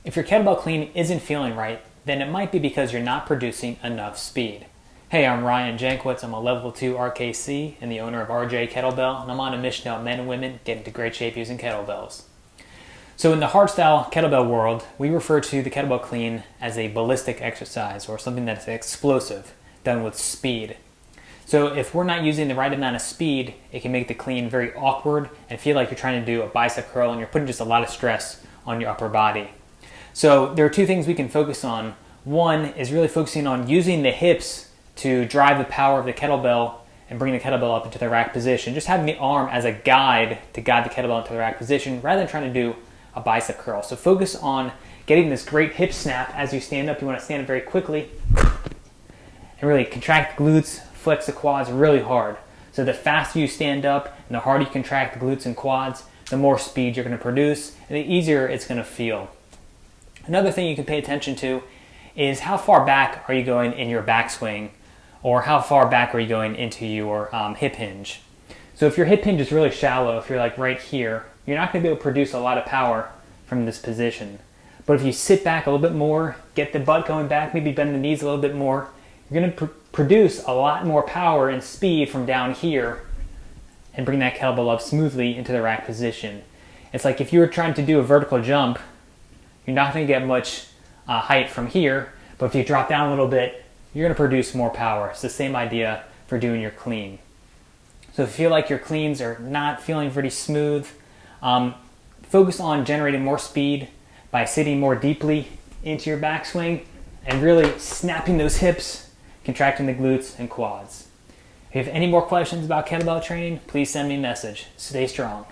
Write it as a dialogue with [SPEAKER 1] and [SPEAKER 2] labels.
[SPEAKER 1] If your kettlebell clean isn't feeling right, then it might be because you're not producing enough speed. Hey, I'm Ryan Jankwitz. I'm a level 2 RKC and the owner of RJ Kettlebell, and I'm on a mission to help men and women get into great shape using kettlebells. So in the hardstyle kettlebell world, we refer to the kettlebell clean as a ballistic exercise, or something that's explosive, done with speed. So if we're not using the right amount of speed, it can make the clean very awkward and feel like you're trying to do a bicep curl and you're putting just a lot of stress on your upper body. So there are two things we can focus on. One is really focusing on using the hips to drive the power of the kettlebell and bring the kettlebell up into the rack position. Just having the arm as a guide to guide the kettlebell into the rack position rather than trying to do a bicep curl. So focus on getting this great hip snap as you stand up. You want to stand up very quickly and really contract the glutes, flex the quads really hard. So the faster you stand up and the harder you contract the glutes and quads, the more speed you're going to produce and the easier it's going to feel. Another thing you can pay attention to is how far back are you going in your backswing, or how far back are you going into your hip hinge. So if your hip hinge is really shallow, if you're like right here, you're not going to be able to produce a lot of power from this position. But if you sit back a little bit more, get the butt going back, maybe bend the knees a little bit more, you're going to produce a lot more power and speed from down here and bring that kettlebell up smoothly into the rack position. It's like if you were trying to do a vertical jump, you're not going to get much height from here, but if you drop down a little bit, you're going to produce more power. It's the same idea for doing your clean. So if you feel like your cleans are not feeling pretty smooth, focus on generating more speed by sitting more deeply into your backswing and really snapping those hips, contracting the glutes and quads. If you have any more questions about kettlebell training, please send me a message. Stay strong.